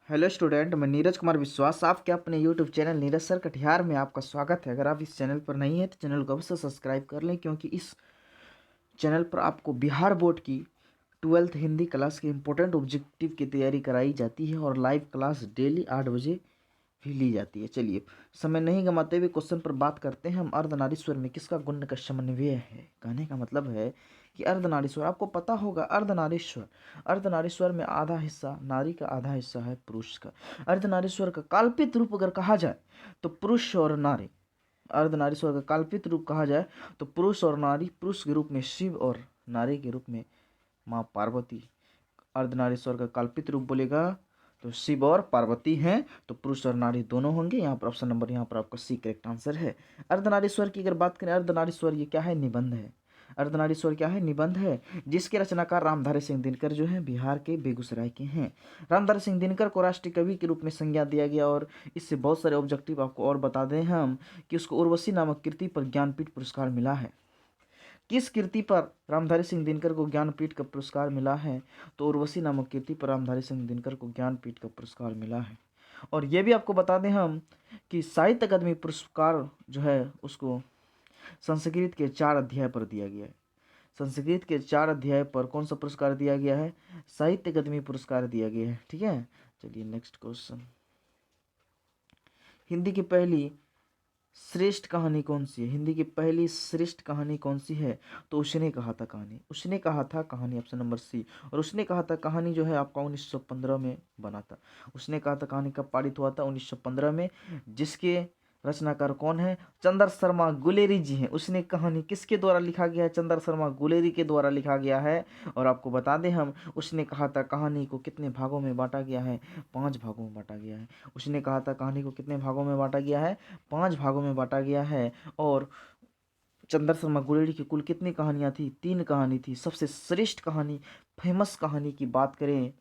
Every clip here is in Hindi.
हेलो स्टूडेंट, मैं नीरज कुमार विश्वास आपके अपने YouTube channel Neeraj sir Katihar में आपका स्वागत है। अगर आप इस चैनल पर नहीं हैं तो चैनल को अवश्य सब्सक्राइब कर लें, क्योंकि इस चैनल पर आपको बिहार बोर्ड की 12th हिंदी क्लास के इम्पोर्टेंट ऑब्जेक्टिव की तैयारी कराई जाती है और लाइव क्लास डेली 8 बजे भी ली जाती है। चलिए समय नहीं गंवाते हुए क्वेश्चन पर बात करते हैं। हम अर्धनारीश्वर में किसका गुण का समन्वय है। कहने का मतलब है कि अर्धनारीश्वर, आपको पता होगा अर्धनारीश्वर में आधा हिस्सा नारी का, आधा हिस्सा है पुरुष का। अर्धनारीश्वर का काल्पित रूप अगर कहा जाए तो पुरुष और नारी, अर्धनारीश्वर का काल्पित रूप कहा जाए तो पुरुष और नारी, पुरुष के रूप में शिव और नारी के रूप में माँ पार्वती। अर्धनारीश्वर का काल्पित रूप बोलेगा तो शिव और पार्वती हैं, तो पुरुष और नारी दोनों होंगे। यहाँ पर ऑप्शन नंबर, यहाँ पर आपका सी करेक्ट आंसर है। अर्धनारीश्वर की अगर बात करें, अर्धनारीश्वर ये क्या है, निबंध है। अर्धनारीश्वर क्या है, निबंध है, जिसके रचनाकार रामधारी सिंह दिनकर जो है बिहार के बेगूसराय के हैं। रामधारी सिंह दिनकर को राष्ट्रीय कवि के रूप में संज्ञा दिया गया और इससे बहुत सारे ऑब्जेक्टिव आपको और बता दें हम कि उसको उर्वशी नामक कृति पर ज्ञानपीठ पुरस्कार मिला है। किस कृति पर रामधारी सिंह दिनकर को ज्ञानपीठ का पुरस्कार मिला है, तो उर्वशी नामक कृति पर रामधारी सिंह दिनकर को ज्ञानपीठ का पुरस्कार मिला है। और ये भी आपको बता दें हम कि साहित्य अकादमी पुरस्कार जो है उसको संस्कृत के 4 अध्याय पर दिया गया है। संस्कृत के 4 अध्याय पर कौन सा पुरस्कार दिया गया है, साहित्य अकादमी पुरस्कार दिया गया है। ठीक है, चलिए नेक्स्ट क्वेश्चन। हिंदी की पहली श्रेष्ठ कहानी कौन सी है, हिंदी की पहली श्रेष्ठ कहानी कौन सी है, तो उसने कहा था कहानी, उसने कहा था कहानी, ऑप्शन नंबर सी। और उसने कहा था कहानी जो है आपका 1915 में बना था। उसने कहा था कहानी कब पारित हुआ था, 1915 में। जिसके रचनाकार कौन है, चंद्र शर्मा गुलेरी जी हैं। उसने कहानी किसके द्वारा लिखा गया है, चंद्र शर्मा गुलेरी के द्वारा लिखा गया है। और आपको बता दें हम, उसने कहा था कहानी को कितने भागों में बांटा गया है, 5 भागों में बांटा गया है। उसने कहा था कहानी को कितने भागों में बांटा गया है, 5 भागों में बांटा गया है। और चंद्र शर्मा गुलेरी की कुल कितनी कहानियाँ थी, 3 कहानी थी। सबसे श्रेष्ठ कहानी, फेमस कहानी की बात करें,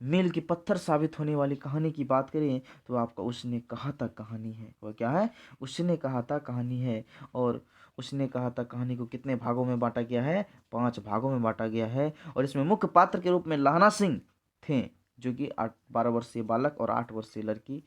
मील की पत्थर साबित होने वाली कहानी की बात करें, तो आपका उसने कहा था कहानी है। वह क्या है, उसने कहा था कहानी है। और उसने कहा था कहानी को कितने भागों में बांटा गया है, 5 भागों में बांटा गया है। और इसमें मुख्य पात्र के रूप में लहना सिंह थे, जो कि 12 वर्षीय बालक और 8 वर्षीय लड़की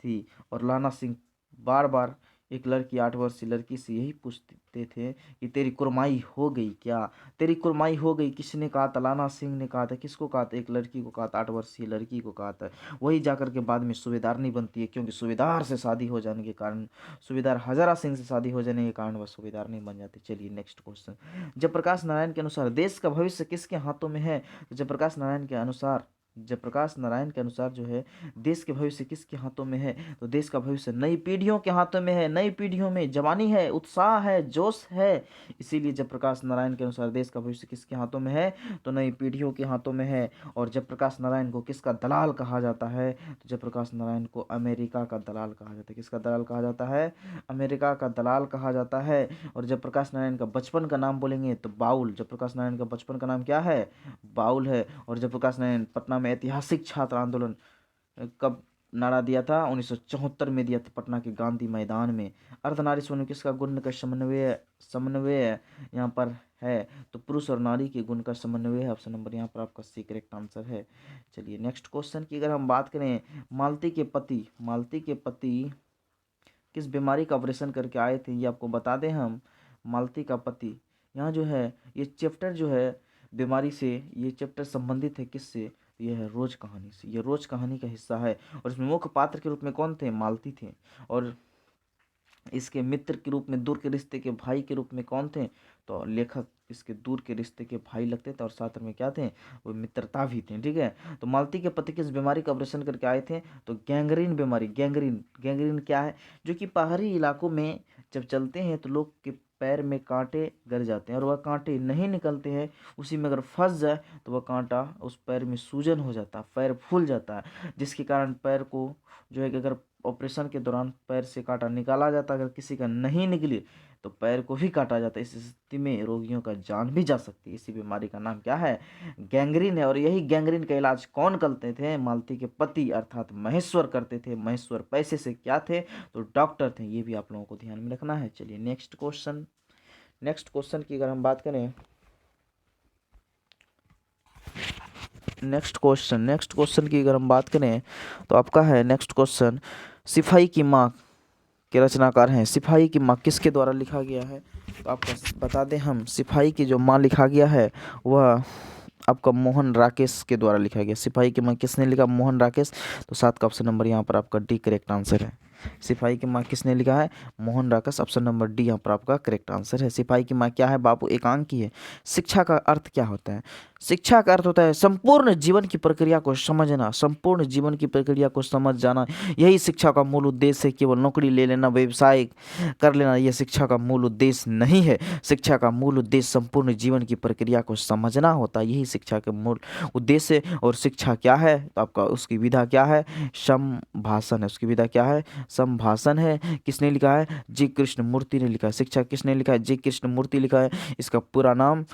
थी। और लहना सिंह बार बार एक लड़की, 8 वर्षीय लड़की से यही पूछते थे कि तेरी कुरमाई हो गई क्या, तेरी कुरमाई हो गई। किसने कहा था, लहना सिंह ने कहा था। किसको कहा था, एक लड़की को कहा था, 8 वर्षीय लड़की को कहा था। वही जाकर के बाद में सूबेदारनी बनती है, क्योंकि सूबेदार से शादी हो जाने के कारण, सूबेदार हजारा सिंह से शादी हो जाने के कारण वह सूबेदारनी बन जाती। चलिए नेक्स्ट क्वेश्चन। जयप्रकाश नारायण के अनुसार देश का भविष्य किसके हाथों में है, तो जयप्रकाश नारायण के अनुसार, जयप्रकाश नारायण के अनुसार जो है देश के भविष्य किसके हाथों में है, तो देश का भविष्य नई पीढ़ियों के हाथों में है। नई पीढ़ियों में जवानी है, उत्साह है, जोश है। इसीलिए जयप्रकाश नारायण के अनुसार देश का भविष्य किसके हाथों में है, तो नई पीढ़ियों के हाथों में है। और जयप्रकाश नारायण को किसका दलाल कहा जाता है, तो जयप्रकाश नारायण को अमेरिका का दलाल कहा जाता है। किसका दलाल कहा जाता है, अमेरिका का दलाल कहा जाता है। और जयप्रकाश नारायण का बचपन का नाम बोलेंगे तो बाउल। जयप्रकाश नारायण का बचपन का नाम क्या है, बाउल है। और जयप्रकाश नारायण पटना में ऐतिहासिक छात्र आंदोलन कब नारा दिया था, 1974 में दिया था, पटना के गांधी मैदान में। अर्धनारीश्वर में किसका गुण का समन्वय समन्वय यहाँ पर है, तो पुरुष और नारी के गुण का समन्वय है। ऑप्शन नंबर यहाँ पर आपका सी करेक्ट आंसर है। चलिए नेक्स्ट क्वेश्चन की अगर हम बात करें, मालती के पति किस बीमारी का ऑपरेशन करके आए थे, ये आपको बता दें हम। मालती का पति, यहाँ जो है ये चैप्टर जो है बीमारी से, ये चैप्टर संबंधित है किससे, ये है रोज कहानी से। ये रोज कहानी का हिस्सा है। और इसमें मुख्य पात्र के रूप में कौन थे, मालती थे। और इसके मित्र के रूप में, दूर के रिश्ते के भाई के रूप में कौन थे, तो लेखक इसके दूर के रिश्ते के भाई लगते थे और साथ में क्या थे, वो मित्रता भी थे। ठीक है, तो मालती के पति किस बीमारी का ऑपरेशन करके आए थे, तो गैंग्रीन बीमारी। गैंग्रीन क्या है, जो कि पहाड़ी इलाकों में जब चलते हैं तो लोग के पैर में कांटे गड़ जाते हैं और वह कांटे नहीं निकलते हैं, उसी में अगर फंस जाए तो वह कांटा उस पैर में सूजन हो जाता है, पैर फूल जाता है, जिसके कारण पैर को जो है कि अगर ऑपरेशन के दौरान पैर से कांटा निकाला जाता है, अगर किसी का नहीं निकले तो पैर को भी काटा जाता है। इस स्थिति में रोगियों का जान भी जा सकती है। इसी बीमारी का नाम क्या है, गैंग्रीन है। और यही गैंग्रीन का इलाज कौन करते थे, मालती के पति अर्थात महेश्वर करते थे। महेश्वर पैसे से क्या थे, तो डॉक्टर थे। ये भी आप लोगों को ध्यान में रखना है। चलिए नेक्स्ट क्वेश्चन की अगर हम बात करें, नेक्स्ट क्वेश्चन की अगर हम बात करें तो आपका है नेक्स्ट क्वेश्चन, सिपाही की माँ के रचनाकार हैं। सिपाही की माँ किसके द्वारा लिखा गया है? तो आपको बता दें हम, सिपाही की जो माँ लिखा गया है वह आपका मोहन राकेश के द्वारा लिखा गया। सिपाही की माँ किसने लिखा? मोहन राकेश। तो 7 का ऑप्शन नंबर यहाँ पर आपका डी करेक्ट आंसर है। सिपाही की माँ किसने लिखा है? Mohan Rakesh. Option number D यहाँ पर आपका करेक्ट आंसर है। सिपाही की माँ क्या है बाबू? एकांकी है। शिक्षा का अर्थ क्या होता है? शिक्षा का अर्थ होता है संपूर्ण जीवन की प्रक्रिया को समझना, संपूर्ण जीवन की प्रक्रिया को समझ जाना, यही शिक्षा का मूल उद्देश्य है। केवल नौकरी ले लेना, व्यवसाय कर लेना, यह शिक्षा का मूल उद्देश्य नहीं है। शिक्षा का मूल उद्देश्य संपूर्ण जीवन की प्रक्रिया को समझना होता है, यही शिक्षा का मूल उद्देश्य है। और शिक्षा क्या है? तो आपका उसकी विधा क्या है? संभाषण है। उसकी विधा क्या है? संभाषण है। किसने लिखा है? जी कृष्ण मूर्ति ने लिखा है। शिक्षा किसने लिखा है? जी कृष्ण मूर्ति लिखा है। इसका पूरा नाम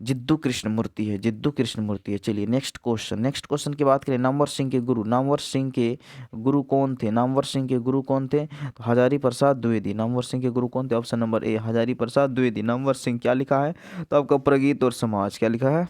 जिद्दू कृष्ण मूर्ति है, जिद्दू कृष्ण मूर्ति है। चलिए नेक्स्ट क्वेश्चन की बात करें, नामवर सिंह के गुरु, नामवर सिंह के गुरु कौन थे? नामवर सिंह के गुरु कौन थे? तो हजारी प्रसाद द्विवेदी। नामवर सिंह के गुरु कौन थे? Option number A Hazari Prasad Dwivedi. Namvar Singh क्या लिखा है? तो आपका प्रगीत और समाज क्या लिखा है?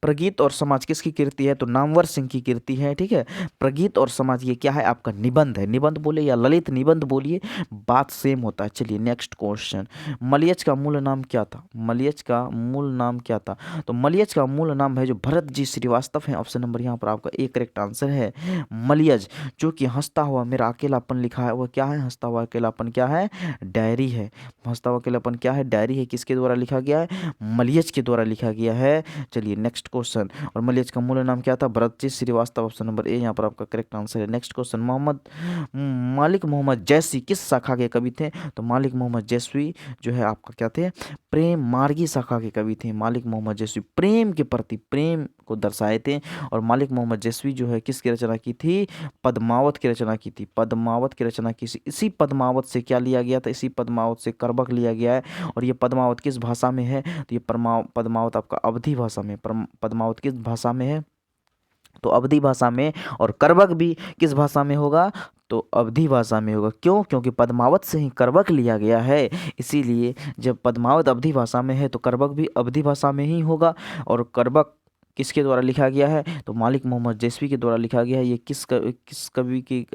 प्रगीत और समाज किसकी कृति है? तो नामवर सिंह की कृति है। ठीक है, प्रगीत और समाज ये क्या है? आपका निबंध है। निबंध बोले या ललित निबंध बोलिए, बात सेम होता है। चलिए नेक्स्ट क्वेश्चन, मलयज का मूल नाम क्या था? मलयज का मूल नाम क्या था? तो मलयज का मूल नाम है जो भरत जी श्रीवास्तव है। ऑप्शन नंबर यहाँ पर आपका एक करेक्ट आंसर है मलयज। जो कि हंसता हुआ मेरा अकेलापन लिखा है वह क्या है? हंसता हुआ अकेलापन क्या है? डायरी है। हंसता हुआ अकेलापन क्या है? डायरी है। किसके द्वारा लिखा गया है? मलयज के द्वारा लिखा गया है। चलिए नेक्स्ट क्वेश्चन, और मलयज का मूल नाम क्या था? Bharatji Srivastava. Option number A यहाँ पर आपका करेक्ट आंसर है। नेक्स्ट क्वेश्चन, मालिक मोहम्मद जैसी किस शाखा के कवि थे? तो मालिक मोहम्मद जैसवी जो है आपका क्या थे? प्रेम मार्गी शाखा के कवि थे। मालिक मोहम्मद जैसवी प्रेम के प्रति प्रेम को दर्शाए थे। और मालिक मोहम्मद जैसवी जो है किसकी रचना की थी? पद्मावत की रचना की थी। पद्मावत की रचना की। इसी पद्मावत से क्या लिया गया था? इसी पद्मावत से करबक लिया गया है। और ये पद्मावत किस भाषा में है? तो ये पद्मावत आपका अवधी भाषा में। पद्मावत किस भाषा में है? तो अवधी भाषा में। और करबक भी किस भाषा में होगा? तो अवधी भाषा में होगा। क्यों? क्योंकि पद्मावत से ही करबक लिया गया है, इसीलिए जब पद्मावत अवधी भाषा में है तो करबक भी अवधी भाषा में ही होगा। और करबक किसके द्वारा लिखा गया है? तो मालिक मोहम्मद जैसवी के द्वारा लिखा गया है। ये किस कवि की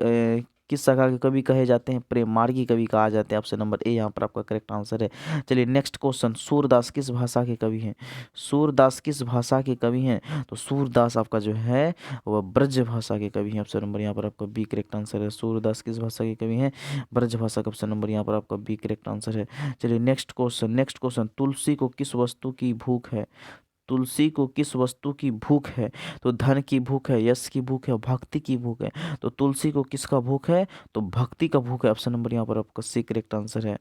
किस शाखा के कवि कहे जाते हैं? प्रेम मार्गी कवि कहा जाते हैं। ऑप्शन नंबर ए यहाँ पर आपका करेक्ट आंसर है। चलिए नेक्स्ट क्वेश्चन, सूरदास किस भाषा के कवि हैं? सूरदास किस भाषा के कवि हैं? तो सूरदास आपका जो है वह ब्रज भाषा के कवि हैं। ऑप्शन नंबर यहाँ पर आपका बी करेक्ट आंसर है। सूरदास किस भाषा के कवि हैं? ब्रज भाषा का। ऑप्शन नंबर यहाँ पर आपका बी करेक्ट आंसर है। चलिए नेक्स्ट क्वेश्चन, तुलसी को किस वस्तु की भूख है? तुलसी को किस वस्तु की भूख है? तो धन की भूख है, यश की भूख है, भक्ति की भूख है। तो तुलसी को किसका भूख है? तो भक्ति का भूख है। ऑप्शन नंबर यहाँ पर आपका सी करेक्ट आंसर है।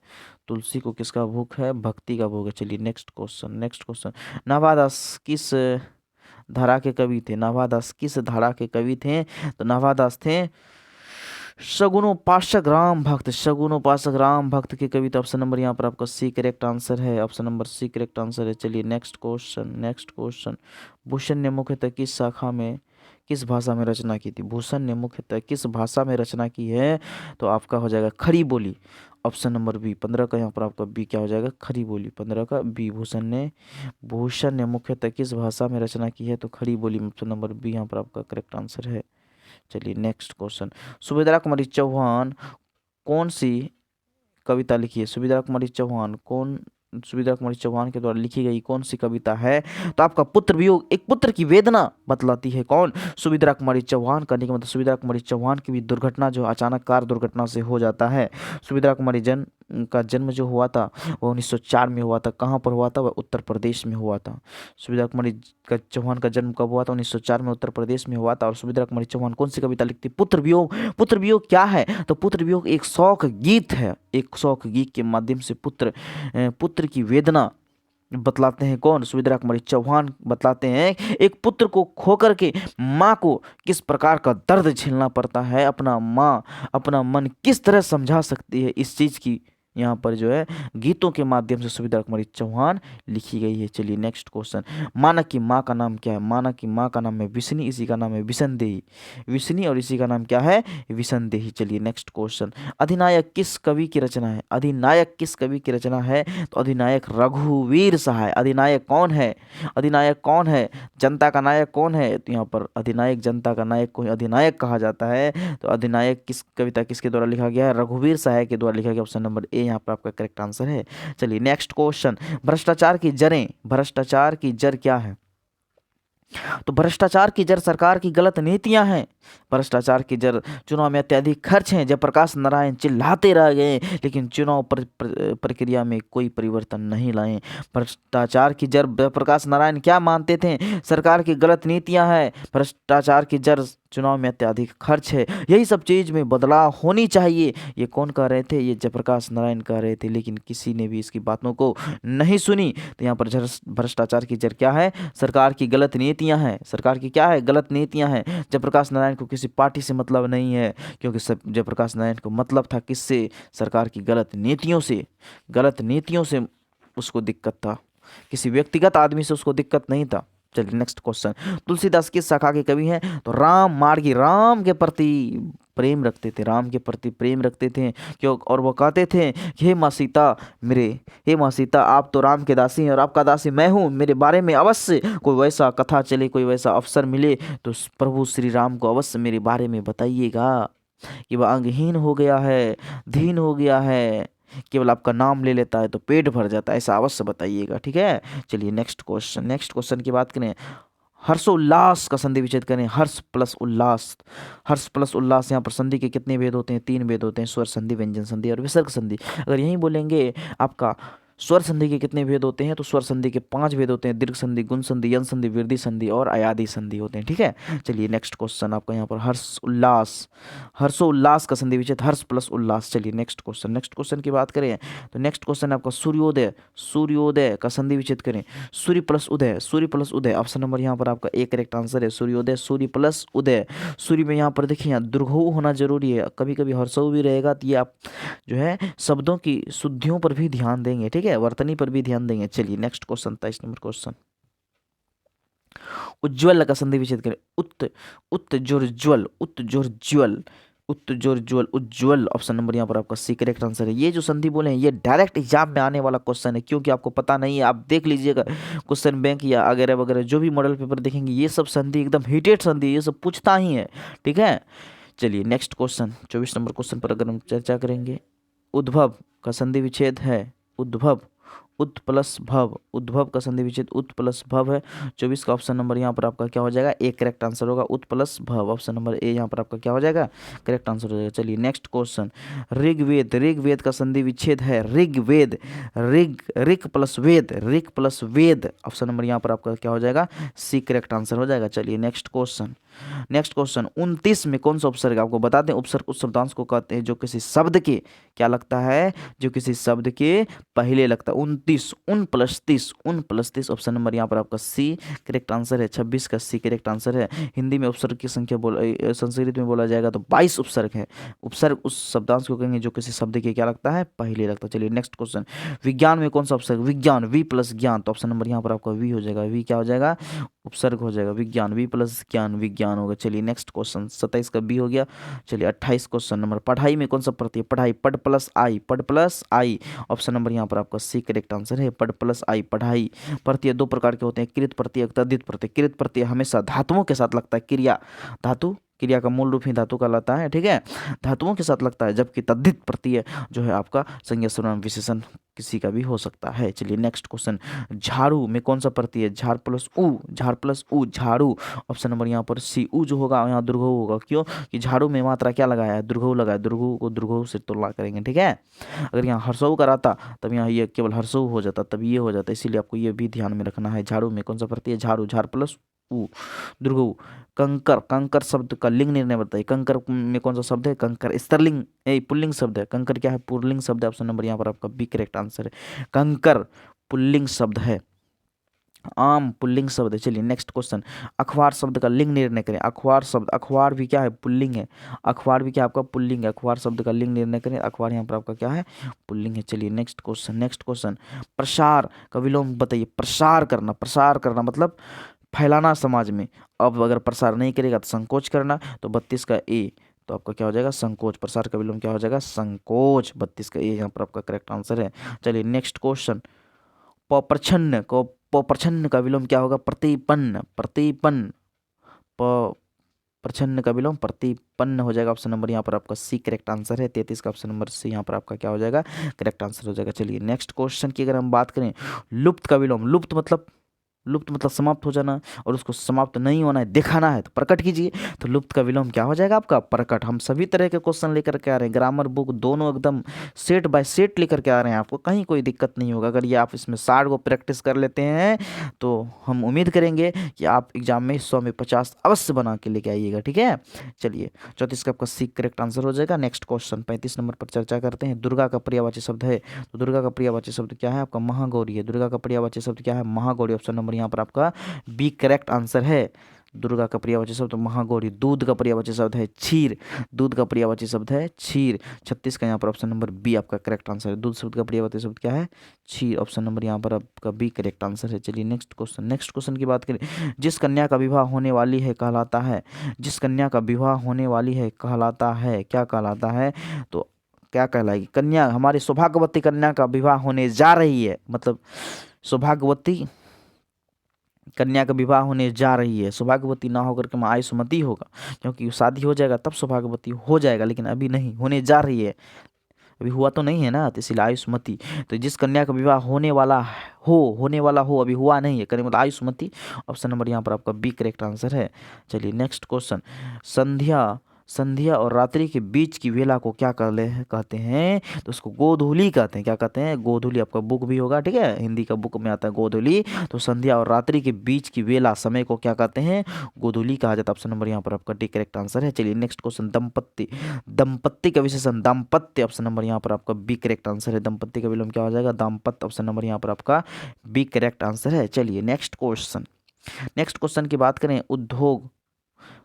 तुलसी को किसका भूख है? भक्ति का भूख है। चलिए नेक्स्ट क्वेश्चन, नाभादास किस धारा के कवि थे? नाभादास किस धारा के कवि थे? तो नाभादास थे शगुनोपासक राम भक्त। शगुनोपासक राम भक्त के कवि। तो ऑप्शन नंबर यहाँ पर आपका सी करेक्ट आंसर है। Option number C correct answer है। चलिए नेक्स्ट क्वेश्चन, भूषण ने मुख्यतः किस शाखा में किस भाषा में रचना की थी? भूषण ने मुख्यतः किस भाषा में रचना की है? तो आपका हो जाएगा खड़ी बोली। ऑप्शन नंबर बी 15 का यहाँ पर आपका बी क्या हो जाएगा? खड़ी बोली। 15 का बी। भूषण ने मुख्यतः किस भाषा में रचना की है? तो खड़ी बोली। ऑप्शन नंबर बी यहाँ पर आपका करेक्ट आंसर है। चलिए नेक्स्ट क्वेश्चन, सुभद्रा कुमारी चौहान कौन सी कविता लिखी है? सुभद्रा कुमारी चौहान के द्वारा लिखी गई कौन सी कविता है? तो आपका पुत्र वियोग, एक पुत्र की वेदना बतलाती है। कौन? सुभद्रा कुमारी चौहान। करने का मतलब सुभद्रा कुमारी चौहान की भी दुर्घटना जो अचानक कार दुर्घटना से हो जाता है। सुभद्रा कुमारी का जन्म जो हुआ था वह 1904 में हुआ था। कहाँ पर हुआ था? वह उत्तर प्रदेश में हुआ था। सुभद्रा कुमारी चौहान का जन्म कब हुआ था? 1904 में उत्तर प्रदेश में हुआ था। और सुभद्रा कुमारी चौहान कौन सी कविता लिखती? पुत्र वियोग। पुत्र वियोग क्या है? तो पुत्र वियोग एक शौक गीत है। एक शौक गीत के माध्यम से पुत्र की वेदना बतलाते हैं। कौन? सुभद्रा कुमारी चौहान बतलाते हैं एक पुत्र को खोकर के माँ को किस प्रकार का दर्द झेलना पड़ता है। अपना मन किस तरह समझा सकती है इस चीज की यहाँ पर जो है गीतों के माध्यम से सुविधा कुमारी चौहान लिखी गई है। चलिए नेक्स्ट क्वेश्चन, मानक की माँ का नाम क्या है? मानक की माँ का नाम है विष्णी, इसी का नाम है विसनदेही। विष्णी और इसी का नाम क्या है? विसनदेही। चलिए नेक्स्ट क्वेश्चन, अधिनायक किस कवि की रचना है? अधिनायक किस कवि की रचना है? तो अधिनायक रघुवीर सहाय। अधिनायक कौन है? अधिनायक कौन है? जनता का नायक कौन है? तो यहाँ पर अधिनायक जनता का नायक को अधिनायक कहा जाता है। तो अधिनायक किस कविता किसके द्वारा लिखा गया है? रघुवीर सहाय के द्वारा लिखा गया। ऑप्शन नंबर ए यहाँ पर आपका करेक्ट आंसर है। चलिए नेक्स्ट क्वेश्चन, भ्रष्टाचार की जड़ें, भ्रष्टाचार की जड़ क्या है? तो भ्रष्टाचार की जड़ सरकार की गलत नीतियां हैं। भ्रष्टाचार की जड़ चुनाव में अत्यधिक खर्च हैं। जयप्रकाश नारायण चिल्लाते रह गए लेकिन चुनाव प्रक्रिया में कोई परिवर्तन नहीं लाए। भ्रष्टाचार की जड़ जयप्रकाश नारायण क्या मानते थे? सरकार की गलत नीतियां हैं। भ्रष्टाचार की जड़ चुनाव में अत्यधिक खर्च है। यही सब चीज में बदलाव होनी चाहिए। ये कौन कह रहे थे? ये जयप्रकाश नारायण कह रहे थे, लेकिन किसी ने भी इसकी बातों को नहीं सुनी। तो यहाँ पर भ्रष्टाचार की जड़ क्या है? सरकार की गलत नीतियां हैं। सरकार की क्या है? गलत नीतियां हैं। जयप्रकाश नारायण को किसी पार्टी से मतलब नहीं है, क्योंकि जयप्रकाश नारायण को मतलब था किससे? सरकार की गलत नीतियों से। गलत नीतियों से उसको दिक्कत था, किसी व्यक्तिगत आदमी से उसको दिक्कत नहीं था। चलिए नेक्स्ट क्वेश्चन, तुलसीदास किस शाखा के कवि हैं? तो राम मार्गी, राम के प्रति प्रेम रखते थे। राम के प्रति प्रेम रखते थे क्यों? और वो कहते थे कि हे माँ सीता मेरे, हे माँ सीता आप तो राम के दासी हैं और आपका दासी मैं हूँ। मेरे बारे में अवश्य कोई वैसा कथा चले, कोई वैसा अवसर मिले तो प्रभु श्री राम को अवश्य मेरे बारे में बताइएगा कि वह अंगहीन हो गया है, दीन हो गया है, केवल आपका नाम ले लेता है तो पेट भर जाता है, ऐसा अवश्य बताइएगा। ठीक है। चलिए नेक्स्ट क्वेश्चन, नेक्स्ट क्वेश्चन की बात करें, हर्षोल्लास का संधि विच्छेद करें। हर्ष प्लस उल्लास, हर्ष प्लस उल्लास, यहाँ पर संधि के कितने भेद होते हैं? 3 भेद होते हैं, स्वर संधि, व्यंजन संधि और विसर्ग संधि। अगर यही बोलेंगे आपका स्वर संधि के कितने भेद होते हैं, तो स्वर संधि के 5 भेद होते हैं, दीर्घ संधि, गुण संधि, यन संधि, वृद्धि संधि और अयादि संधि होते हैं। ठीक है। चलिए नेक्स्ट क्वेश्चन आपका यहाँ पर हर्ष उल्लास, हर्षोल्लास का संधि विच्छेद हर्ष प्लस उल्लास। चलिए नेक्स्ट क्वेश्चन, नेक्स्ट क्वेश्चन की बात करें तो नेक्स्ट क्वेश्चन आपका सूर्योदय, सूर्योदय का संधि विच्छेद करें। सूर्य प्लस उदय, सूर्य प्लस उदय, ऑप्शन नंबर यहाँ पर आपका एक करेक्ट आंसर है, सूर्योदय, सूर्य प्लस उदय। सूर्य में यहाँ पर देखिए यहाँ दीर्घऊ होना जरूरी है, कभी कभी हर्षऊ भी रहेगा, तो ये आप जो है शब्दों की शुद्धियों पर भी ध्यान देंगे। ठीक है, वर्तनी पर भी ध्यान देंगे। चलिए नेक्स्ट क्वेश्चन, 23 नंबर क्वेश्चन, उज्ज्वल का संधि विच्छेद करें। उत्तजोज्वल, उत्तजोज्वल, उत्तजोज्वल, उज्ज्वल, ऑप्शन नंबर यहाँ पर आपका सी करेक्ट आंसर है। ये जो संधि बोले हैं ये डायरेक्ट एग्जाम में आने वाला क्वेश्चन है, क्योंकि आपको पता नहीं है, आप देख लीजिएगा क्वेश्चन बैंक या वगैरह वगैरह जो भी मॉडल पेपर देखेंगे, ये सब संधि एकदम हीटेड संधि, ये सब पूछता ही है। ठीक है। चलिए नेक्स्ट क्वेश्चन, 24 नंबर क्वेश्चन पर अगर हम चर्चा करेंगे, उद्भव का संधि विच्छेद है उद्भव, उत प्लस भव, उद्भव का संधि विच्छेद उत प्लस भव है। 24 का ऑप्शन नंबर यहाँ पर आपका क्या हो जाएगा? एक करेक्ट आंसर होगा, उत प्लस भव, ऑप्शन नंबर ए यहाँ पर आपका क्या हो जाएगा? करेक्ट आंसर हो जाएगा। चलिए नेक्स्ट क्वेश्चन, ऋग्वेद, ऋग्वेद का संधि विच्छेद है ऋग्वेद, ऋग प्लस वेद, ऋग प्लस वेद, ऑप्शन नंबर यहाँ पर आपका क्या हो जाएगा? सी करेक्ट आंसर हो जाएगा। चलिए नेक्स्ट क्वेश्चन, नेक्स्ट क्वेश्चन, 29 में कौन सा उपसर्ग? आपको बता दें उपसर्ग उस शब्दांश को कहते हैं जो किसी शब्द के क्या लगता है? जो किसी शब्द के पहले लगता है। 29, उन प्लस 30, उन प्लस 30, ऑप्शन नंबर यहाँ पर आपका सी करेक्ट आंसर है। 26 का सी करेक्ट आंसर है। हिंदी में उपसर्ग की संख्या संस्कृत में बोला जाएगा तो 22 उपसर्ग है। उपसर्ग उस शब्दांश को कहेंगे जो किसी शब्द के क्या लगता है? पहले लगता है। चलिए नेक्स्ट क्वेश्चन, विज्ञान में कौन सा उपसर्ग? विज्ञान, वी प्लस ज्ञान, तो ऑप्शन नंबर यहाँ पर आपका वी हो जाएगा। वी क्या हो जाएगा? उपसर्ग हो जाएगा। विज्ञान, वी प्लस ज्ञान, विज्ञान होगा। चलिए नेक्स्ट क्वेश्चन, 27 का बी हो गया। चलिए 28 क्वेश्चन नंबर, पढ़ाई में कौन सा प्रत्यय? पढ़ाई, पढ़ प्लस आई, पढ़ प्लस आई, ऑप्शन नंबर यहाँ पर आपका सी करेक्ट आंसर है। पढ़ प्लस आई, पढ़ाई। प्रत्यय 2 प्रकार के होते हैं, कृत प्रत्यय, तद्धित प्रत्यय। कृत प्रत्यय हमेशा धातुओं के साथ लगता है, क्रिया, धातु, क्रिया का मूल रूप ही धातु कहलाता है। ठीक है, धातुओं के साथ लगता है, जबकि तद्धित प्रत्यय जो है आपका संज्ञा सर्वनाम विशेषण किसी का भी हो सकता है। चलिए नेक्स्ट क्वेश्चन, झाड़ू में कौन सा प्रत्यय? झाड़ प्लस ऊ, झाड़ प्लस ऊ, झाड़ू, ऑप्शन नंबर यहाँ पर सी। ऊ जो होगा यहाँ दुर्घऊ होगा, क्यों कि झाड़ू में मात्रा क्या लगाया है? दुर्घऊ लगाया, दुर्घऊ को दुर्घऊ से तुलना करेंगे। ठीक है, अगर यहाँ हर्षऊ कराता तब यहाँ ये केवल हर्षऊ हो जाता, तब ये हो जाता, इसीलिए आपको ये भी ध्यान में रखना है। झाड़ू में कौन सा प्रत्यय? झाड़ू, झाड़ प्लस ऊ, दुर्घऊ। कंकर, कंकर शब्द का लिंग निर्णय बताइए। कंकर में कौन सा शब्द है? कंकर स्त्रीलिंग पुल्लिंग शब्द है। कंकर क्या है? पुल्लिंग शब्द है। ऑप्शन नंबर यहाँ पर आपका बी करेक्ट आंसर है। कंकर पुल्लिंग शब्द है। आम पुल्लिंग शब्द है। चलिए नेक्स्ट क्वेश्चन, अखबार शब्द का लिंग निर्णय करें। अखबार शब्द, अखबार भी क्या है, पुल्लिंग है। अखबार भी क्या आपका पुल्लिंग है। अखबार शब्द का लिंग निर्णय करें। अखबार यहाँ पर आपका क्या है, पुल्लिंग है। चलिए नेक्स्ट क्वेश्चन, नेक्स्ट क्वेश्चन, प्रसार का विलोम बताइए। प्रसार करना, प्रसार करना मतलब फैलाना समाज में। अब अगर प्रसार नहीं करेगा तो संकोच करना, तो 32 का ए, तो आपका क्या हो जाएगा, संकोच। प्रसार का विलोम क्या हो जाएगा, संकोच। 32 का ए यहाँ पर आपका करेक्ट आंसर है। चलिए नेक्स्ट क्वेश्चन, पप्रछन्न को, पप्रछन्न का विलोम क्या होगा, प्रतिपन्न। प्रतिपन्न, प प्रछन्न का विलोम प्रतिपन्न हो जाएगा। ऑप्शन नंबर यहाँ पर आपका सी करेक्ट आंसर है। 33 का ऑप्शन नंबर सी यहाँ पर आपका क्या हो जाएगा, करेक्ट आंसर हो जाएगा। चलिए नेक्स्ट क्वेश्चन की अगर हम बात करें, लुप्त का विलोम। लुप्त मतलब, लुप्त मतलब समाप्त हो जाना, और उसको समाप्त नहीं होना है, दिखाना है तो प्रकट कीजिए। तो लुप्त का विलोम क्या हो जाएगा आपका, प्रकट। हम सभी तरह के क्वेश्चन लेकर के आ रहे हैं, ग्रामर बुक दोनों एकदम सेट बाय सेट लेकर के आ रहे हैं, आपको कहीं कोई दिक्कत नहीं होगा। अगर ये आप इसमें 60 को प्रैक्टिस कर लेते हैं तो हम उम्मीद करेंगे कि आप एग्जाम में 100 में 50 अवश्य बना के लेके आइएगा, ठीक है। चलिए 34 का आपका सी करेक्ट आंसर हो जाएगा। नेक्स्ट क्वेश्चन 35 नंबर पर चर्चा करते हैं। दुर्गा का पर्यायवाची शब्द है, तो दुर्गा का पर्यायवाची शब्द क्या है आपका, महागौरी है। दुर्गा का पर्यायवाची शब्द क्या है, महागौरी। ऑप्शन नंबर यहाँ पर आपका बी करेक्ट आंसर है। दुर्गा का पर्यायवाची शब्द महागौरी। दूध का पर्यायवाची शब्द है क्षीर। दूध का पर्यायवाची शब्द है क्षीर। 36 का यहाँ पर ऑप्शन नंबर बी आपका करेक्ट आंसर है। दूध शब्द का पर्यायवाची शब्द क्या है, क्षीर। ऑप्शन नंबर यहाँ पर आपका बी करेक्ट आंसर है। चलिए नेक्स्ट क्वेश्चन, नेक्स्ट क्वेश्चन की बात करें, जिस कन्या का विवाह होने वाली है कहलाता है। जिस कन्या का विवाह होने वाली है कहलाता है, क्या कहलाता है, तो क्या कहलाएगी, कन्या हमारी सौभाग्यवती कन्या का विवाह होने जा रही है, मतलब सौभाग्यवती कन्या का विवाह होने जा रही है। सौभाग्यवती ना होकर के आयुष्मती होगा, क्योंकि शादी हो जाएगा तब सौभाग्यवती हो जाएगा, लेकिन अभी नहीं, होने जा रही है, अभी हुआ तो नहीं है ना, तो इसीलिए आयुष्मती। तो जिस कन्या का विवाह होने वाला हो, होने वाला हो, अभी हुआ नहीं है, कन्या मतलब आयुष्मती। ऑप्शन नंबर यहाँ पर आपका बी करेक्ट आंसर है। चलिए नेक्स्ट क्वेश्चन, संध्या, संध्या और रात्रि के बीच की वेला को क्या कहते हैं, तो उसको गोधूली कहते हैं। क्या कहते हैं, गोधूली। आपका बुक भी होगा, ठीक है, हिंदी का बुक में आता है गोधूली। तो संध्या और रात्रि के बीच की वेला, समय को क्या कहते हैं, गोधूली कहा जाता है। ऑप्शन नंबर यहाँ पर आपका डी करेक्ट आंसर है। चलिए नेक्स्ट क्वेश्चन, दंपत्ति, दंपत्ति का विशेषण दाम्पत्य। ऑप्शन नंबर यहाँ पर आपका बी करेक्ट आंसर है। दंपत्ति का विलोम क्या हो जाएगा, दाम्पत्य। ऑप्शन नंबर यहाँ पर आपका बी करेक्ट आंसर है। चलिए नेक्स्ट क्वेश्चन, नेक्स्ट क्वेश्चन की बात करें, उद्योग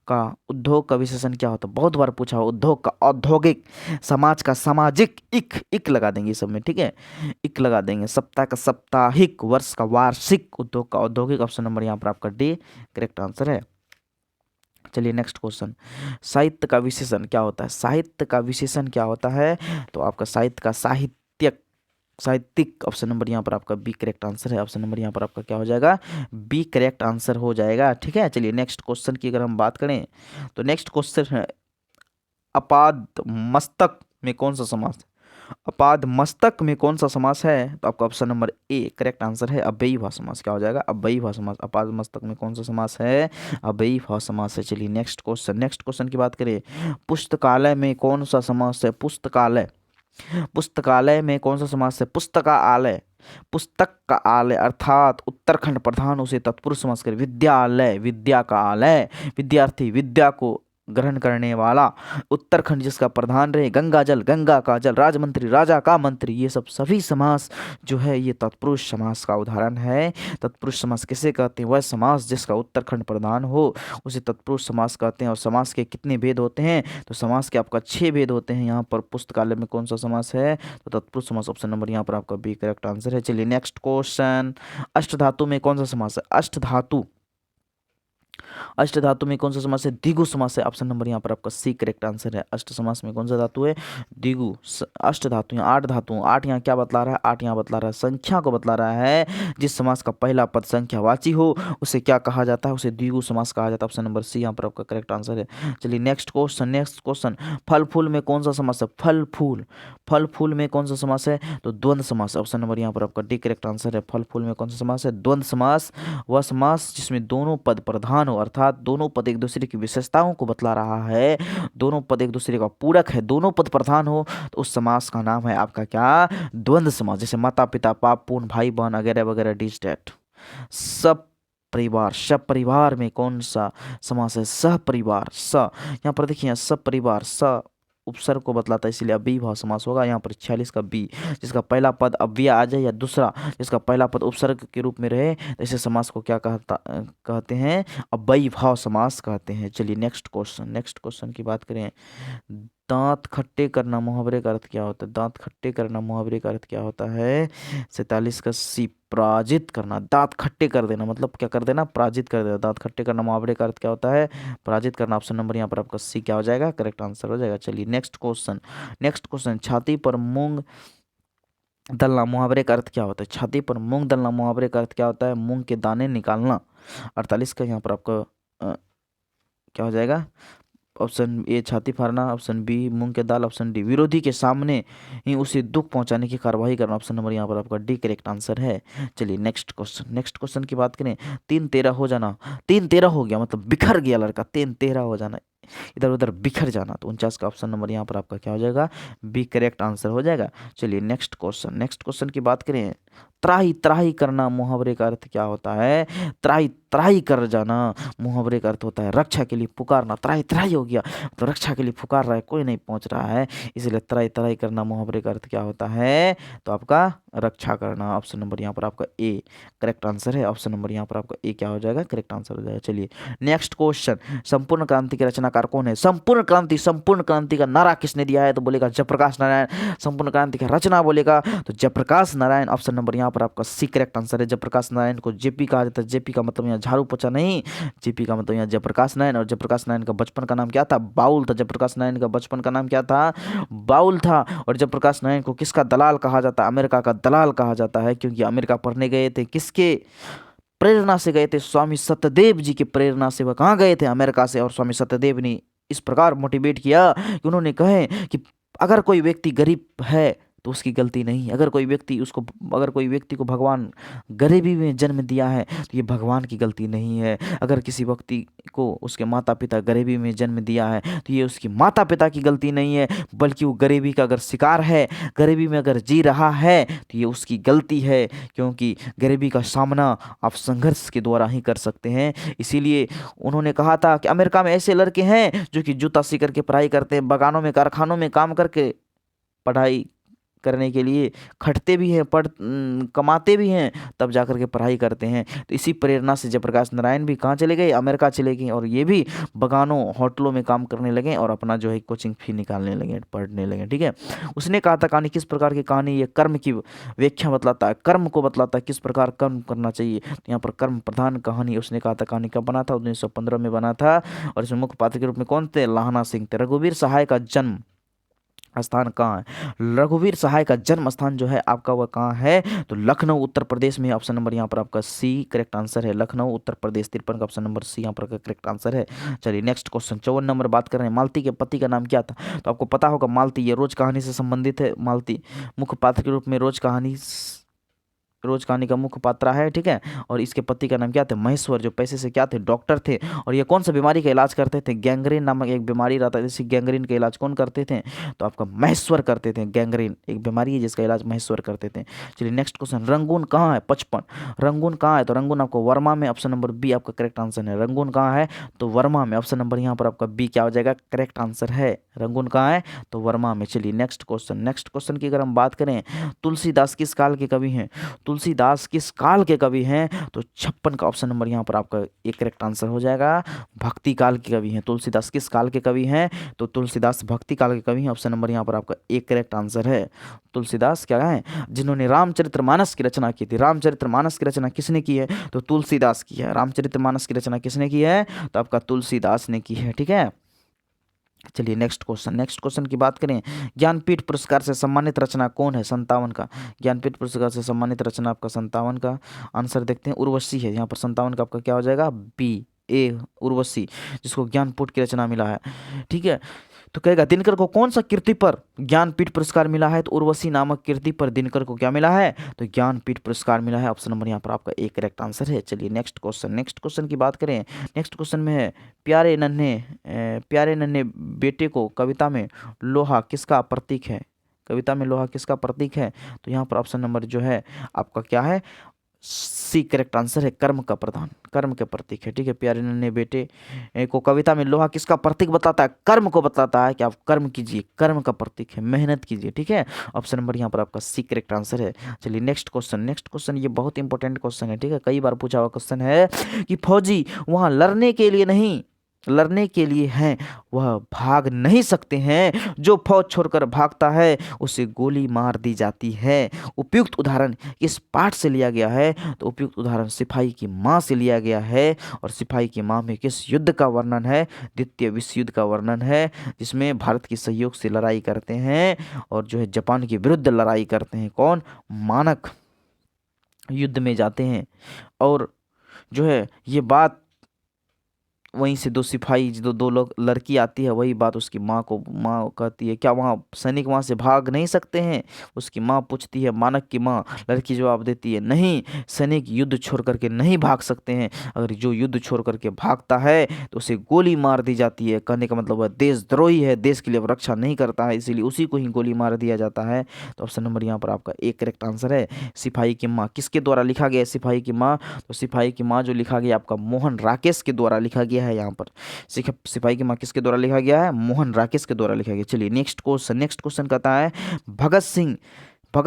का, उद्योग का विशेषण क्या होता है, बहुत बार पूछा हो। उद्योग का औद्योगिक, समाज का सामाजिक, इक लगा देंगे सब में, ठीक है, इक लगा देंगे। सप्ताह का साप्ताहिक, वर्ष का वार्षिक, उद्योग का औद्योगिक। ऑप्शन नंबर यहाँ पर आपका डी करेक्ट आंसर है। चलिए नेक्स्ट क्वेश्चन, साहित्य का विशेषण क्या होता है। साहित्य का विशेषण क्या होता है, तो आपका साहित्य का साहित्यक, साहित्यिक। ऑप्शन नंबर यहाँ पर आपका बी करेक्ट आंसर है। ऑप्शन नंबर यहाँ पर आपका क्या हो जाएगा, बी करेक्ट आंसर हो जाएगा, ठीक है। चलिए नेक्स्ट क्वेश्चन की अगर हम बात करें, तो नेक्स्ट क्वेश्चन है, अपाद मस्तक में कौन सा समास है। अपाद मस्तक में कौन सा समास है, तो आपका option number A correct answer है, अव्ययीभाव समास। क्या हो जाएगा, अव्ययीभाव समास। अपाद मस्तक में कौन सा समास है, अव्ययीभाव समास है। चलिए नेक्स्ट क्वेश्चन, नेक्स्ट क्वेश्चन की बात करें, पुस्तकालय में कौन सा समास है। पुस्तकालय, पुस्तकालय में कौन सा समास है, पुस्तका आलय। पुस्तक का आलय अर्थात उत्तरखंड प्रधान, उसे तत्पुरुष समास करें। विद्यालय, विद्या का आलय, विद्यार्थी, विद्या को ग्रहण करने वाला, उत्तरखंड जिसका प्रधान रहे, गंगा जल, गंगा का जल, राजमंत्री, राजा का मंत्री, ये सब सभी समास जो है ये तत्पुरुष समास का उदाहरण है। तत्पुरुष समास किसे कहते हैं, वह समास जिसका उत्तरखंड प्रधान हो उसे तत्पुरुष समास कहते हैं। और समास के कितने भेद होते हैं, तो समास के आपका 6 भेद होते हैं। यहाँ पर पुस्तकालय में कौन सा समास है, तो तत्पुरुष समास। ऑप्शन नंबर यहाँ पर आपका बी करेक्ट आंसर है। चलिए नेक्स्ट क्वेश्चन, अष्टधातु में कौन सा समास है। अष्टधातु, अष्ट धातु में कौन सा समास है, द्विगु समास है। ऑप्शन नंबर यहाँ पर आपका सी करेक्ट आंसर है। अष्ट समास में कौन सा धातु है, द्विगु। अष्ट धातु, यहाँ 8 धातु, 8 यहाँ क्या बतला रहा है, 8 यहाँ बतला रहा है संख्या को बतला रहा है। जिस समास का पहला पद संख्यावाची हो उसे क्या कहा जाता है, उसे द्विगु समास कहा जाता है। ऑप्शन नंबर सी यहाँ पर आपका करेक्ट आंसर है। चलिए नेक्स्ट क्वेश्चन, नेक्स्ट क्वेश्चन, फल फूल में कौन सा समास है। फल फूल, फल फूल में कौन सा समास है, तो द्वंद्व समास। ऑप्शन नंबर यहाँ पर आपका डी करेक्ट आंसर है। फल फूल में कौन सा समास है, द्वंद्व समास। वह समास जिसमें दोनों पद प्रधान हो, अर्थात दोनों पद एक दूसरे की विशेषताओं को बतला रहा है, दोनों पद एक दूसरे का पूरक है, दोनों पद प्रधान हो, तो उस समास का नाम है आपका क्या, द्वंद्व समास। जैसे माता पिता, पाप पूर्ण, भाई बहन वगैरह वगैरह, डिस डैट। सब परिवार, सब परिवार में कौन सा समास है, सह परिवार। स यहाँ पर देखिए, सब परिवार, स उपसर्ग को बतलाता है, इसलिए अव्ययी भाव समास होगा। यहाँ पर 46 का बी, जिसका पहला पद अव्यय आ जाए या दूसरा जिसका पहला पद उपसर्ग के रूप में रहे, तो ऐसे समास को क्या कहते हैं? अव्ययी भाव समास कहते हैं। चलिए नेक्स्ट क्वेश्चन की बात करें। दांत खट्टे करना मुहावरे का अर्थ क्या होता है? दांत खट्टे करना मुहावरे का अर्थ क्या होता है? 47 का सी, पराजित करना। दांत खट्टे कर देना मतलब क्या कर देना? पराजित कर देना। दांत खट्टे करना मुहावरे का अर्थ क्या होता है? पराजित करना। ऑप्शन नंबर यहाँ पर आपका सी क्या हो जाएगा? करेक्ट आंसर हो जाएगा। चलिए नेक्स्ट क्वेश्चन, छाती पर मूंग दलना मुहावरे का अर्थ क्या होता है? छाती पर मूंग दलना मुहावरे का अर्थ क्या होता है? मूंग के दाने निकालना। 48 का यहाँ पर आपका क्या हो जाएगा? ऑप्शन ए छाती फाड़ना, ऑप्शन बी मूंग के दाल, ऑप्शन डी विरोधी के सामने ही उसे दुख पहुंचाने की कार्रवाई करना। ऑप्शन नंबर यहाँ पर आपका डी करेक्ट आंसर है। चलिए नेक्स्ट क्वेश्चन की बात करें। 3-13 हो जाना, 3-13 हो गया मतलब बिखर गया लड़का, 3-13 हो जाना, इधर उधर बिखर जाना, तो 49 का ऑप्शन नंबर यहाँ पर आपका क्या हो जाएगा? बी करेक्ट आंसर हो जाएगा। चलिए नेक्स्ट क्वेश्चन की बात करें। त्राही त्राही करना मुहावरे का अर्थ क्या होता है? त्राही त्राही कर जाना मुहावरे का अर्थ होता है रक्षा के लिए पुकारना। त्राही त्राही हो गया तो रक्षा के लिए पुकार रहा है, कोई नहीं पहुंच रहा है, इसलिए त्राही त्राही करना मुहावरे का अर्थ क्या होता है? तो आपका रक्षा करना। ऑप्शन नंबर यहाँ पर आपका ए करेक्ट आंसर है। ऑप्शन नंबर यहाँ पर आपका ए क्या हो जाएगा? करेक्ट आंसर हो जाएगा। चलिए नेक्स्ट क्वेश्चन, संपूर्ण क्रांति के रचनाकार कौन है? संपूर्ण क्रांति का नारा किसने दिया है? तो बोलेगा जयप्रकाश नारायण। संपूर्ण क्रांति का रचना बोलेगा तो जयप्रकाश नारायण। ऑप्शन नंबर यहाँ पर आपका सी करेक्ट आंसर है। जयप्रकाश नारायण को जेपी कहा जाता है। जेपी का मतलब यहाँ झाड़ू पोछा नहीं, जेपी का मतलब यहाँ जयप्रकाश नारायण। और जयप्रकाश नारायण का बचपन का नाम क्या था? बाउल था। जयप्रकाश नारायण का बचपन का नाम क्या था? बाउल था। और जयप्रकाश नारायण को किसका दलाल कहा जाता है? अमेरिका का दलाल कहा जाता है, क्योंकि अमेरिका पढ़ने गए थे, किसके प्रेरणा से गए थे? स्वामी सत्यदेव जी की प्रेरणा से वह कहाँ गए थे? अमेरिका से। और स्वामी सत्यदेव ने इस प्रकार मोटिवेट किया कि उन्होंने कहे कि अगर कोई व्यक्ति गरीब है तो उसकी गलती नहीं, अगर कोई व्यक्ति को भगवान गरीबी में जन्म दिया है तो ये भगवान की गलती नहीं है, अगर किसी व्यक्ति को उसके माता पिता गरीबी में जन्म दिया है तो ये उसकी माता पिता की गलती नहीं है, बल्कि वो गरीबी का अगर शिकार है, गरीबी में अगर जी रहा है तो ये उसकी गलती है, क्योंकि गरीबी का सामना आप संघर्ष के द्वारा ही कर सकते हैं। इसीलिए उन्होंने कहा था कि अमेरिका में ऐसे लड़के हैं जो कि जूता सी करके पढ़ाई करते हैं, बगानों में कारखानों में काम करके पढ़ाई करने के लिए खटते भी हैं, कमाते भी हैं, तब जाकर के पढ़ाई करते हैं। तो इसी प्रेरणा से जयप्रकाश नारायण भी कहाँ चले गए? अमेरिका चले गए, और ये भी बगानों होटलों में काम करने लगे और अपना जो है कोचिंग फी निकालने लगे, पढ़ने लगे। ठीक है, उसने कहा था कहानी किस प्रकार की कहानी? ये कर्म की व्याख्या बतलाता है, कर्म को बतलाता है, किस प्रकार कर्म करना चाहिए। तो यहाँ पर कर्म प्रधान कहानी उसने कहा था। कहानी कब बना था? 1915 में बना था। और इसमें मुख्य पात्र के रूप में कौन थे? लाहना सिंह थे। रघुवीर सहाय का जन्म स्थान कहाँ है? रघुवीर सहाय का जन्म स्थान जो है आपका वह कहाँ है? तो लखनऊ उत्तर प्रदेश में। ऑप्शन नंबर यहाँ पर आपका सी करेक्ट आंसर है। लखनऊ उत्तर प्रदेश। 53 का ऑप्शन नंबर सी यहाँ पर करेक्ट आंसर है। चलिए नेक्स्ट क्वेश्चन 54 नंबर बात कर रहे हैं। मालती के पति का नाम क्या था? तो आपको पता होगा मालती ये रोज कहानी से संबंधित है। मालती मुख्य पात्र के रूप में रोज कहानी का मुख्य पात्र है। ठीक है, और इसके पति का नाम क्या थे? महेश्वर, जो पैसे से क्या थे? डॉक्टर थे। और ये कौन सा बीमारी का इलाज करते थे? गैंग्रीन नामक एक बीमारी रहता है, इसी गैंग्रीन का इलाज कौन करते थे? तो आपका महेश्वर करते थे। गैंग्रीन एक बीमारी है जिसका इलाज महेश्वर करते थे। चलिए नेक्स्ट क्वेश्चन, रंगून कहाँ है? 55 रंगून कहाँ है? तो रंगून आपको वर्मा में। ऑप्शन नंबर बी आपका करेक्ट आंसर है। रंगून कहाँ है? तो वर्मा में। ऑप्शन नंबर यहाँ पर आपका बी क्या हो जाएगा? करेक्ट आंसर है। रंगून कहाँ है? तो वर्मा में। चलिए नेक्स्ट क्वेश्चन की अगर हम बात करें, तुलसीदास किस काल के कवि हैं? तुलसीदास किस काल के कवि हैं? तो 56 का ऑप्शन नंबर यहाँ पर आपका एक करेक्ट आंसर हो जाएगा। भक्ति काल के कवि हैं। तुलसीदास किस काल के कवि हैं? तो तुलसीदास भक्ति काल के कवि हैं। ऑप्शन नंबर यहाँ पर आपका एक करेक्ट आंसर है। तुलसीदास क्या है? जिन्होंने रामचरितमानस की रचना की थी। रामचरितमानस की रचना किसने की है? तो तुलसीदास की है। रामचरितमानस की रचना किसने की है? तो आपका तुलसीदास ने की है। ठीक है, चलिए नेक्स्ट क्वेश्चन की बात करें। ज्ञानपीठ पुरस्कार से सम्मानित रचना कौन है? 57 का। ज्ञानपीठ पुरस्कार से सम्मानित रचना आपका 57 का आंसर देखते हैं, उर्वशी है। यहाँ पर 57 का आपका क्या हो जाएगा? बी ए उर्वशी, जिसको ज्ञानपीठ की रचना मिला है। ठीक है, तो कहेगा दिनकर को कौन सा कृति पर ज्ञानपीठ पुरस्कार मिला है? तो उर्वशी नामक कृति पर दिनकर को क्या मिला है? तो ज्ञानपीठ पुरस्कार मिला है। ऑप्शन नंबर यहाँ पर आपका एक करेक्ट आंसर है। चलिए नेक्स्ट क्वेश्चन की बात करें। नेक्स्ट क्वेश्चन में है, प्यारे नन्हे बेटे को कविता में लोहा किसका प्रतीक है? कविता में लोहा किसका प्रतीक है? तो यहाँ पर ऑप्शन नंबर जो है आपका क्या है? सी करेक्ट आंसर है कर्म का प्रधान, कर्म के प्रतीक है। ठीक है, प्यारे नन्हे बेटे को कविता में लोहा किसका प्रतीक बताता है? कर्म को बताता है कि आप कर्म कीजिए, कर्म का प्रतीक है, मेहनत कीजिए। ठीक है, ऑप्शन नंबर यहाँ पर आपका सी करेक्ट आंसर है। चलिए नेक्स्ट क्वेश्चन, नेक्स्ट क्वेश्चन ये बहुत इंपॉर्टेंट क्वेश्चन है। ठीक है, कई बार पूछा हुआ क्वेश्चन है कि फौजी वहां लड़ने के लिए नहीं, लड़ने के लिए हैं, वह भाग नहीं सकते हैं, जो फौज छोड़कर भागता है उसे गोली मार दी जाती है। उपयुक्त उदाहरण किस पाठ से लिया गया है? तो उपयुक्त उदाहरण सिपाही की माँ से लिया गया है। और सिपाही की माँ में किस युद्ध का वर्णन है? द्वितीय विश्व युद्ध का वर्णन है, जिसमें भारत के सहयोग से लड़ाई करते हैं और जो है जापान के विरुद्ध लड़ाई करते हैं। कौन? मानक युद्ध में जाते हैं। और जो है ये बात वहीं से दो सिपाही, जो दो लोग लड़की आती है, वही बात उसकी माँ को, माँ कहती है क्या वहाँ सैनिक वहाँ से भाग नहीं सकते हैं? उसकी माँ पूछती है, मानक की माँ, लड़की जवाब देती है नहीं, सैनिक युद्ध छोड़ करके नहीं भाग सकते हैं, अगर जो युद्ध छोड़ करके भागता है तो उसे गोली मार दी जाती है। कहने का मतलब वह देशद्रोही है, देश के लिए रक्षा नहीं करता है, इसीलिए उसी को ही गोली मार दिया जाता है। तो ऑप्शन नंबर यहाँ पर आपका एक करेक्ट आंसर है, सिपाही की माँ। किसके द्वारा लिखा गया है सिपाही की माँ? तो सिपाही की माँ जो लिखा गया आपका मोहन राकेश के द्वारा लिखा गया है। यहाँ पर सिपाही की माँ किसके द्वारा लिखा गया है? मोहन राकेश के द्वारा लिखा गया। चलिए नेक्स्ट क्वेश्चन, नेक्स्ट क्वेश्चन कहता है भगत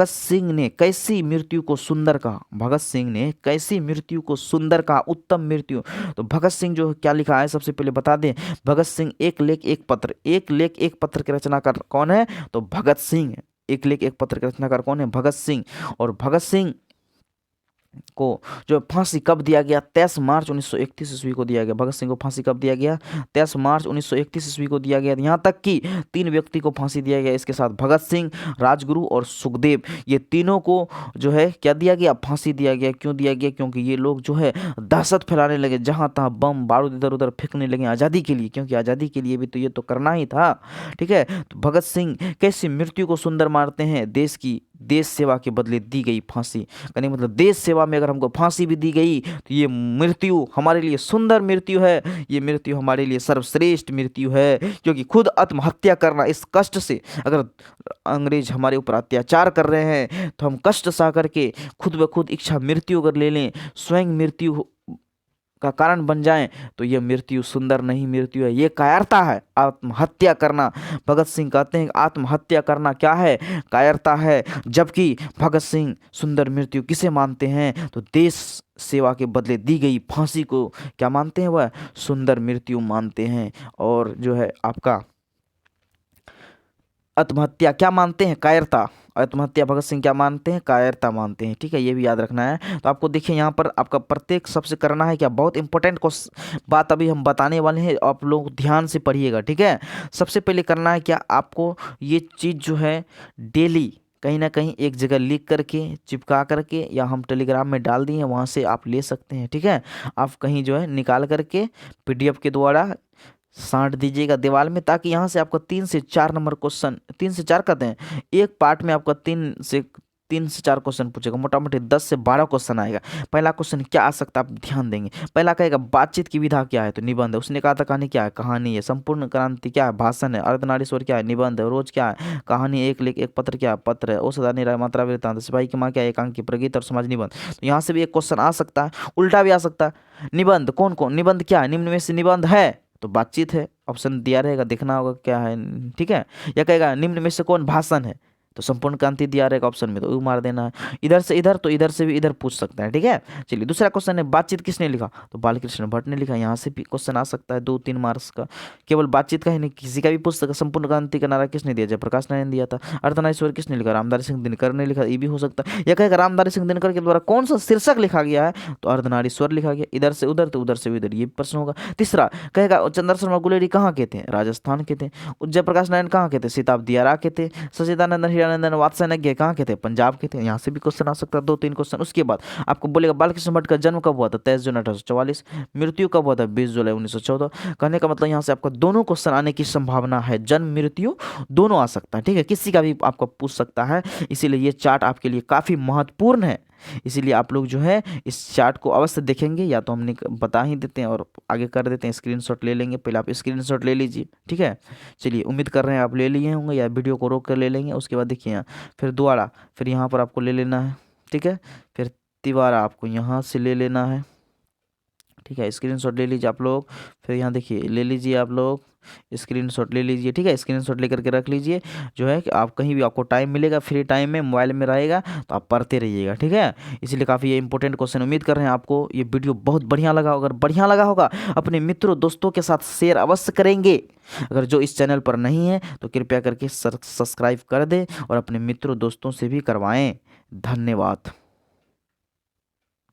सिंह ने कैसी मृत्यु को सुंदर कहा? भगत सिंह ने कैसी मृत्यु को सुंदर कहा, उत्तम मृत्यु? तो भगत सिंह जो क्या लिखा है सबसे पहले बता दें। भगत सिंह एक लेख एक पत्र, एक लेख एक पत्र के रचनाकार कौन है? तो भगत सिंह। एक लेख एक पत्र के रचनाकार कौन है? भगत सिंह। और भगत सिंह को जो फांसी कब दिया गया? 23 मार्च 1931 ईस्वी को दिया गया। भगत सिंह को फांसी कब दिया गया? 23 मार्च 1931 ईस्वी को दिया गया। यहाँ तक कि 3 व्यक्ति को फांसी दिया गया इसके साथ, भगत सिंह, राजगुरु और सुखदेव, ये तीनों को जो है क्या दिया गया? फांसी दिया गया। क्यों दिया गया? क्योंकि ये लोग जो है दहशत फैलाने लगे, जहाँ तहाँ बम बारूद इधर उधर फेंकने लगे आज़ादी के लिए, क्योंकि आज़ादी के लिए भी तो ये तो करना ही था। ठीक है, तो भगत सिंह कैसी मृत्यु को सुंदर मारते हैं? देश सेवा के बदले दी गई फांसी। कहने मतलब देश सेवा में अगर हमको फांसी भी दी गई तो ये मृत्यु हमारे लिए सुंदर मृत्यु है, ये मृत्यु हमारे लिए सर्वश्रेष्ठ मृत्यु है। क्योंकि खुद आत्महत्या करना, इस कष्ट से, अगर अंग्रेज हमारे ऊपर अत्याचार कर रहे हैं तो हम कष्ट सह करके खुद ब खुद इच्छा मृत्यु अगर ले लें, स्वयं मृत्यु का कारण बन जाएं, तो यह मृत्यु सुंदर नहीं मृत्यु है, ये कायरता है आत्महत्या करना। भगत सिंह कहते हैं आत्महत्या करना क्या है? कायरता है। जबकि भगत सिंह सुंदर मृत्यु किसे मानते हैं? तो देश सेवा के बदले दी गई फांसी को क्या मानते हैं? वह सुंदर मृत्यु मानते हैं। और जो है आपका आत्महत्या क्या मानते हैं? कायरता। आत्महत्या भगत सिंह क्या मानते हैं? कायरता मानते हैं। ठीक है, ये भी याद रखना है। तो आपको देखिए यहाँ पर आपका प्रत्येक सबसे करना है क्या, बहुत इंपॉर्टेंट बात अभी हम बताने वाले हैं, आप लोग ध्यान से पढ़िएगा। ठीक है, सबसे पहले करना है क्या, आपको ये चीज़ जो है डेली कहीं ना कहीं एक जगह लिख करके चिपका करके, या हम टेलीग्राम में डाल दिए वहाँ से आप ले सकते हैं। ठीक है, आप कहीं जो है निकाल करके PDF के द्वारा साँट दीजिएगा दीवार में, ताकि यहाँ से आपका 3 से 4 नंबर क्वेश्चन, 3 से 4 कहते हैं, एक पार्ट में आपका 3 से 4 क्वेश्चन पूछेगा, मोटा मोटी 10 से 12 क्वेश्चन आएगा। पहला क्वेश्चन क्या आ सकता है, आप ध्यान देंगे। पहला कहेगा बातचीत की विधा क्या है? तो निबंध है। उसने कहा था कहानी क्या है? कहानी है। संपूर्ण क्रांति क्या है? भाषण है। अर्धनारीश्वर क्या है? निबंध है। रोज क्या है? कहानी। एक लेख एक पत्र क्या है? पत्र है। औषधानी राय मात्रा वृत्तांत। सिपाही की माँ क्या है? एकांकी, प्रगीत और समाज निबंध। तो यहाँ से भी एक क्वेश्चन आ सकता है, उल्टा भी आ सकता है। निबंध कौन कौन? निबंध क्या है? निम्न में से निबंध है तो बातचीत है, ऑप्शन दिया रहेगा, देखना होगा क्या है। ठीक है, या कहेगा निम्न में से कौन भाषण है, तो संपूर्ण क्रांति दिया रहेगा ऑप्शन में, तो वो मार देना है। इधर से इधर, तो इधर से भी इधर पूछ सकता है। ठीक है, चलिए दूसरा क्वेश्चन है बातचीत किसने लिखा? तो बालकृष्ण भट्ट ने लिखा। यहाँ से भी क्वेश्चन आ सकता है 2-3 मार्क्स का। केवल बातचीत का ही नहीं, किसी का भी पूछ सकता। संपूर्ण क्रांति का नारा किसने दिया? जयप्रकाश नारायण ने दिया था। अर्धनारीश्वर किसने लिखा? रामधारी सिंह दिनकर ने लिखा, ये भी हो सकता है। या कहेगा रामधारी सिंह दिनकर के द्वारा कौन सा शीर्षक लिखा गया है? तो अर्धनारीश्वर लिखा गया। इधर से उधर तो उधर से इधर, ये प्रश्न होगा। तीसरा कहेगा चंद्र शर्मा गुलेरी कहाँ के थे? राजस्थान के थे। जयप्रकाश नारायण कहाँ के थे? सीताब दियारा के थे। सचिदानंद हीरानंदन वात्स्यायन कहाँ के थे? पंजाब के थे। यहाँ से भी क्वेश्चन आ सकता है 2-3 क्वेश्चन। उसके बाद आपको बोलेगा बालकृष्ण भट्ट का जन्म कब हुआ था? 23 जून 1844। मृत्यु कब हुआ था? 20 जुलाई 1914। कहने का मतलब यहाँ से आपका दोनों क्वेश्चन आने की संभावना है, जन्म मृत्यु दोनों आ सकता है। ठीक है, किसी का भी आपको पूछ सकता है, इसीलिए ये चार्ट आपके लिए काफी महत्वपूर्ण है। इसीलिए आप लोग जो है इस चार्ट को अवश्य देखेंगे, या तो हमने बता ही देते हैं और आगे कर देते हैं, स्क्रीनशॉट ले लेंगे। पहले आप स्क्रीनशॉट ले लीजिए। ठीक है, चलिए उम्मीद कर रहे हैं आप ले लिए होंगे, या वीडियो को रोक कर ले लेंगे। उसके बाद देखिए यहाँ फिर दोबारा, फिर यहाँ पर आपको ले लेना है। ठीक है, फिर तिवारा आपको यहाँ से ले लेना है, ठीक है। स्क्रीनशॉट ले लीजिए आप लोग, फिर यहाँ देखिए ले लीजिए आप लोग, स्क्रीनशॉट ले लीजिए, ठीक है। स्क्रीनशॉट लेकर के रख लीजिए, जो है कि आप कहीं भी आपको टाइम मिलेगा, फ्री टाइम में मोबाइल में रहेगा तो आप पढ़ते रहिएगा, ठीक है। इसलिए काफ़ी ये इंपॉर्टेंट क्वेश्चन, उम्मीद कर रहे हैं आपको ये वीडियो बहुत बढ़िया लगा। अगर बढ़िया लगा होगा अपने मित्रों दोस्तों के साथ शेयर अवश्य करेंगे। अगर जो इस चैनल पर नहीं है तो कृपया करके सब्सक्राइब कर दें और अपने मित्रों दोस्तों से भी करवाएं। धन्यवाद।